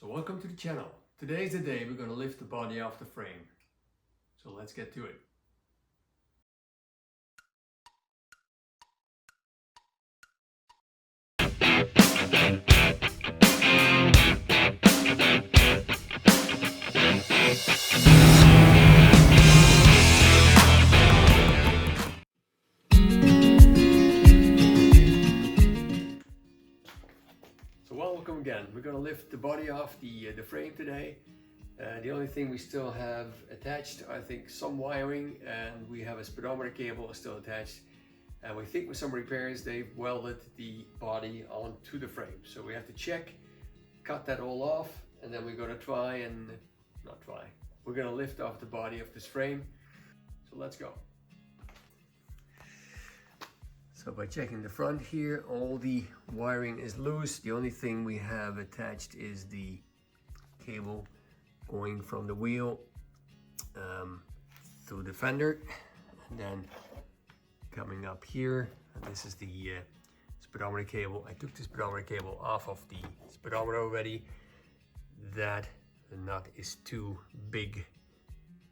So welcome to the channel. Today's the day we're going to lift the body off the frame. So let's get to it. So welcome again. We're going to lift the body off the frame today. The only thing we still have attached, I think, some wiring, and we have a speedometer cable still attached. And we think with some repairs they've welded the body onto the frame. So we have to check, cut that all off, and then we're going to we're going to lift off the body of this frame. So let's go. So by checking the front here, all the wiring is loose. The only thing we have attached is the cable going from the wheel through the fender, and then coming up here. And this is the speedometer cable. I took the speedometer cable off of the speedometer already. That nut is too big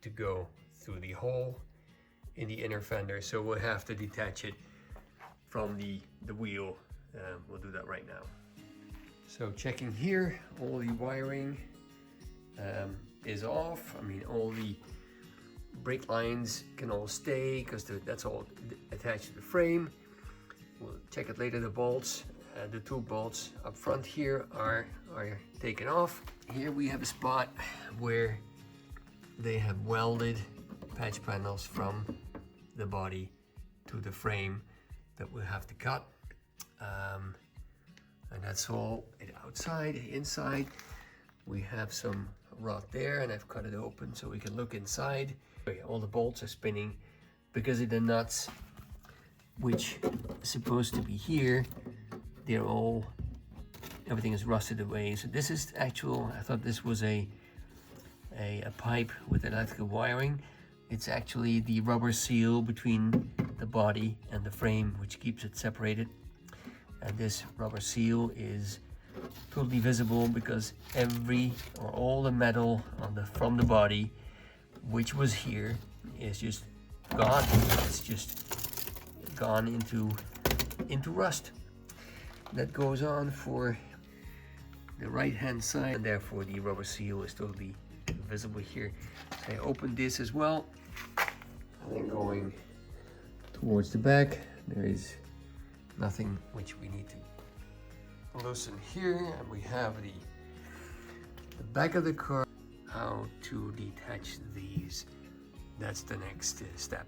to go through the hole in the inner fender, so we'll have to detach it from the wheel. We'll do that right now. So checking here, all the wiring is off. I mean, all the brake lines can all stay because that's all attached to the frame. We'll check it later. The bolts, the two bolts up front here are taken off. Here we have a spot where they have welded patch panels from the body to the frame that we'll have to cut, and that's all outside. Inside we have some rod there, and I've cut it open so we can look inside. All the bolts are spinning because of the nuts, which is supposed to be here. Everything is rusted away. So this is actual, I thought this was a pipe with electrical wiring. It's actually the rubber seal between the body and the frame which keeps it separated. And this rubber seal is totally visible because all the metal from the body which was here is just gone. It's just gone into rust. That goes on for the right hand side, and therefore the rubber seal is totally visible here. I opened this as well, and then going towards the back, there is nothing which we need to loosen here, and we have the back of the car. How to detach these, that's the next step.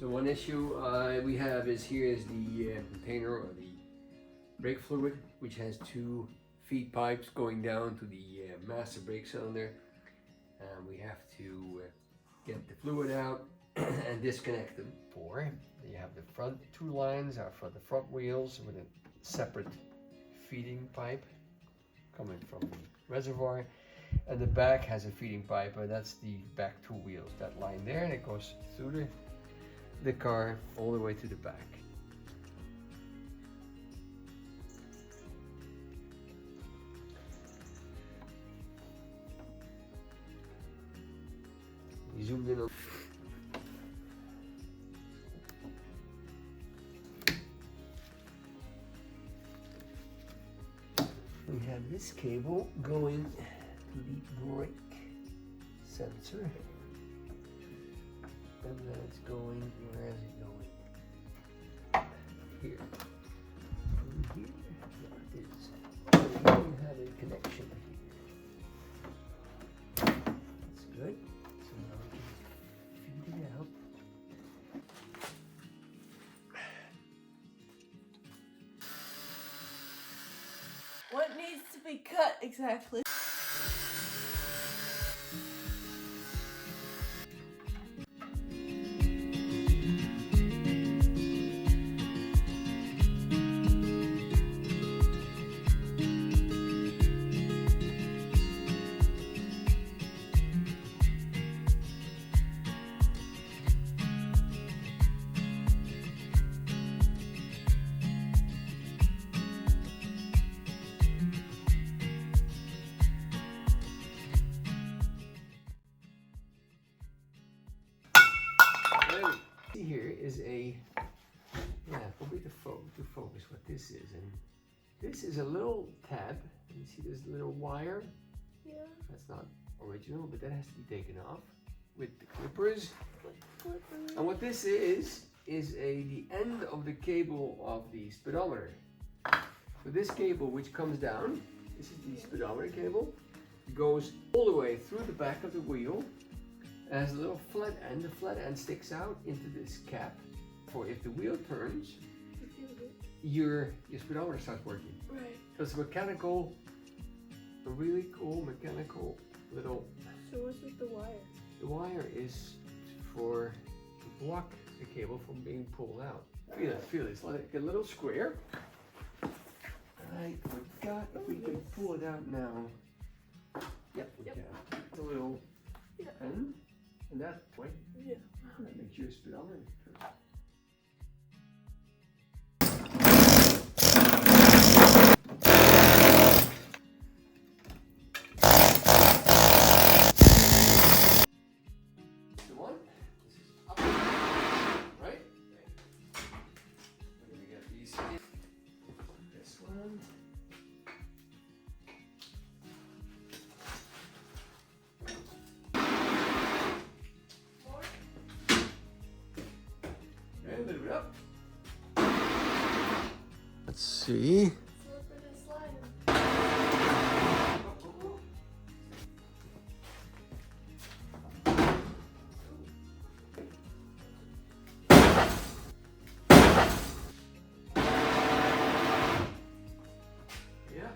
So one issue we have is here is the container or the brake fluid, which has two feed pipes going down to the master brake cylinder, and we have to get the fluid out and disconnect them. You have the front two lines are for the front wheels with a separate feeding pipe coming from the reservoir, and the back has a feeding pipe, and that's the back two wheels. That line there, and it goes through the car all the way to the back. We zoomed in on. We have this cable going to the brake sensor, and then it's going, where is it going? Here. From here, there it is. So here we have a connection here. That's good. So now we can feed it out. What needs to be cut exactly? See here is a, yeah, probably to focus what this is. And this is a little tab. You see this little wire? Yeah. That's not original, but that has to be taken off with the clippers. And what this is the end of the cable of the speedometer. So this cable, which comes down, this is the speedometer cable, goes all the way through the back of the wheel. It has a little flat end. The flat end sticks out into this cap. For if the wheel turns, your speedometer starts working. Right. So it's a really cool mechanical little. So what's with the wire? The wire is to block the cable from being pulled out. Feel it. It's like a little square. I forgot if we can pull it out now. Yep, we can. It's a little end, and that way, that makes your speedometer turn. The one, this is up, right? Let me get these in. This one. And a little bit up. Let's see. Slipping and sliding. Yeah.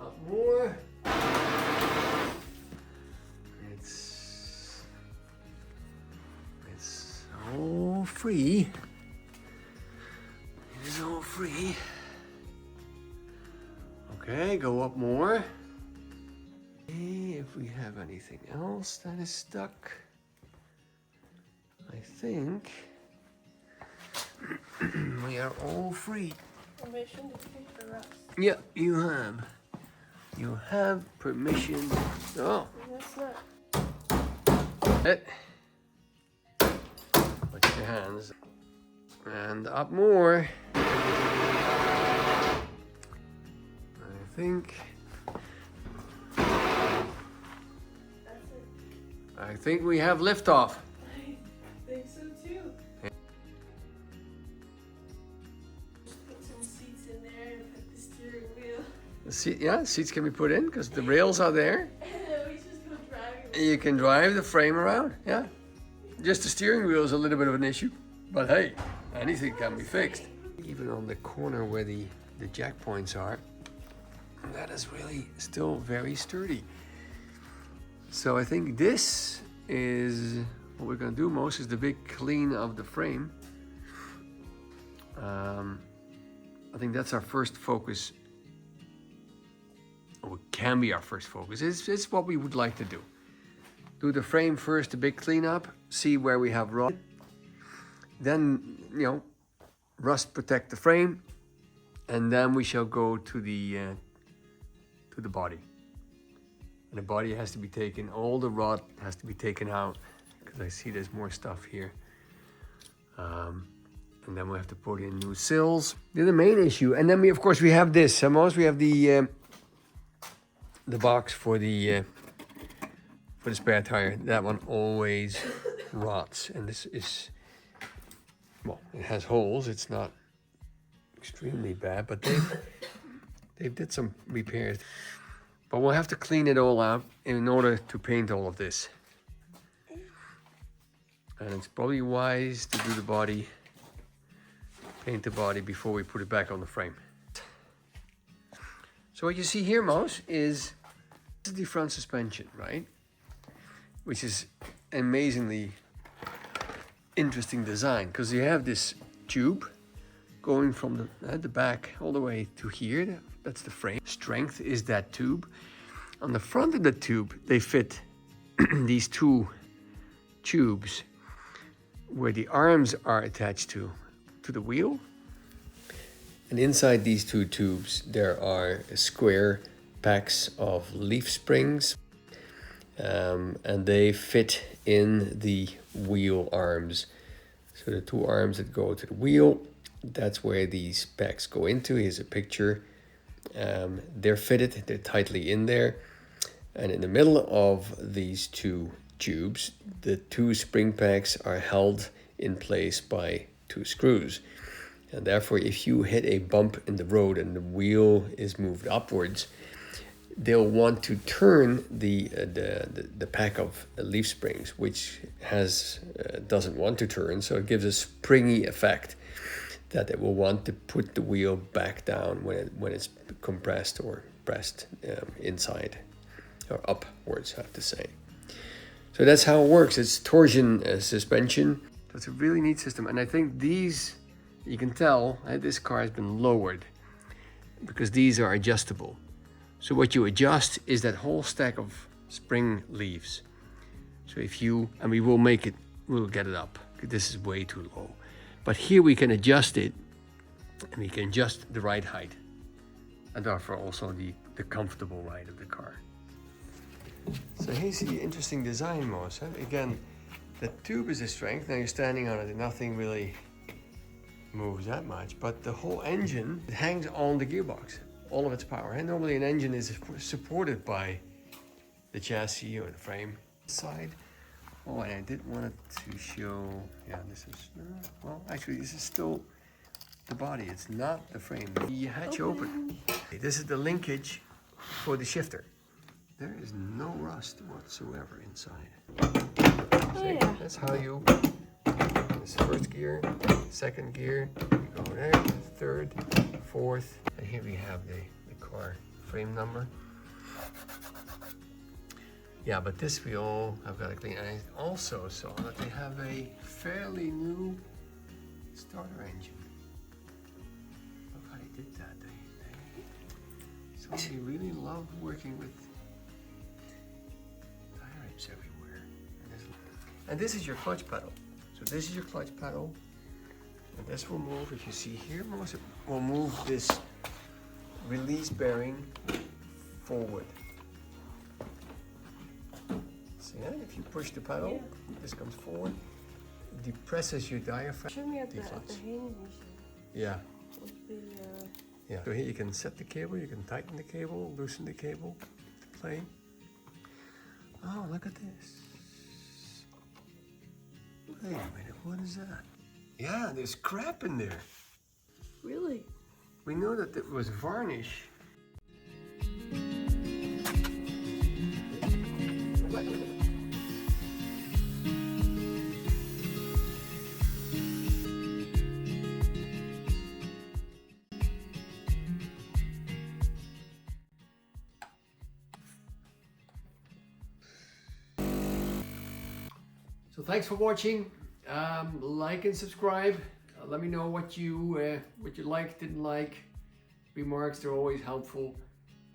Up more. Up more. It's all free. It is all free. Okay, go up more. If we have anything else that is stuck, I think we are all free. Permission to keep the rust. Yeah, you have. You have permission. Oh, That's not. it. Put your hands. And up more. I think. That's it. I think we have liftoff. I think so too. Just put some seats in there and put the steering wheel. The seat, yeah, seats can be put in because the rails are there. And then we just go driving. You can drive the frame around. Yeah. Just the steering wheel is a little bit of an issue, but hey, anything can be fixed. Even on the corner where the jack points are, that is really still very sturdy. So I think this is what we're gonna do most, is the big clean of the frame. I think that's our first focus, or it can be our first focus. It's what we would like to do. Do the frame first, the big cleanup, see where we have rust. Then, rust protect the frame, and then we shall go to the body. And the body has to be taken, all the rot has to be taken out, because I see there's more stuff here. And then we have to put in new sills. They're the main issue. And then we have this. We have the box for the spare tire. That one always rots. And this is, well, it has holes. It's not extremely bad, but they did some repairs. But we'll have to clean it all out in order to paint all of this. And it's probably wise to do the body, paint the body before we put it back on the frame. So what you see here, Mouse, is the front suspension, right? Which is amazingly interesting design, because you have this tube going from the back all the way to here. That's the frame. Strength is that tube. On the front of the tube, they fit these two tubes where the arms are attached to the wheel. And inside these two tubes, there are square packs of leaf springs. and they fit in the wheel arms. So the two arms that go to the wheel, that's where these pegs go into. Here's a picture. They're fitted, they're tightly in there. And in the middle of these two tubes, the two spring pegs are held in place by two screws. And therefore, if you hit a bump in the road and the wheel is moved upwards, they'll want to turn the pack of leaf springs, which doesn't want to turn, so it gives a springy effect that it will want to put the wheel back down when it's compressed or pressed inside or upwards, I have to say. So that's how it works. It's torsion suspension. So it's a really neat system, and I think these, you can tell this car has been lowered because these are adjustable. So what you adjust is that whole stack of spring leaves. So if you, and we will make it, we'll get it up. This is way too low. But here we can adjust it, and we can adjust the ride height, and therefore also the comfortable ride of the car. So here's the interesting design, Moos. Again, the tube is a strength. Now you're standing on it and nothing really moves that much, but the whole engine, it hangs on the gearbox, all of its power. And normally an engine is supported by the chassis or the frame side. Oh, and I did want to show, yeah, this is, well, actually this is still the body. It's not the frame. The hatch open. This is the linkage for the shifter. There is no rust whatsoever inside. Oh, See, yeah. that's how you, this first gear, second gear, you go there, third, fourth, and here we have the car frame number. Yeah, but this we all have got to clean. I also saw that they have a fairly new starter engine. Look how they did that. Somebody really loved working with tires everywhere. And this is your clutch pedal. So this is your clutch pedal. And this will move, if you see here, most of it will move this release bearing forward. See that? If you push the pedal, yeah, this comes forward, it depresses your diaphragm. Show me at the hanging machine. Yeah. With the, Yeah. So here you can set the cable, you can tighten the cable, loosen the cable to play. Oh, look at this. Wait a minute, what is that? Yeah, there's crap in there. Really? We know that it was varnish. So thanks for watching. Like and subscribe. Let me know what you liked, didn't like. Remarks, they're always helpful.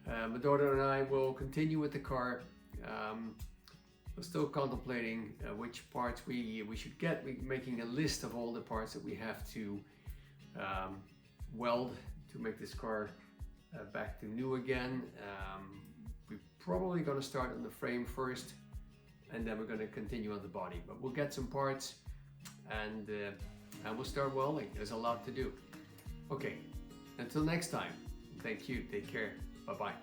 My daughter and I will continue with the car. We're still contemplating which parts we should get. We're making a list of all the parts that we have to weld to make this car back to new again. We're probably going to start on the frame first, and then we're going to continue on the body. But we'll get some parts, and we'll start welding. There's a lot to do. Okay, until next time, thank you, take care, bye-bye.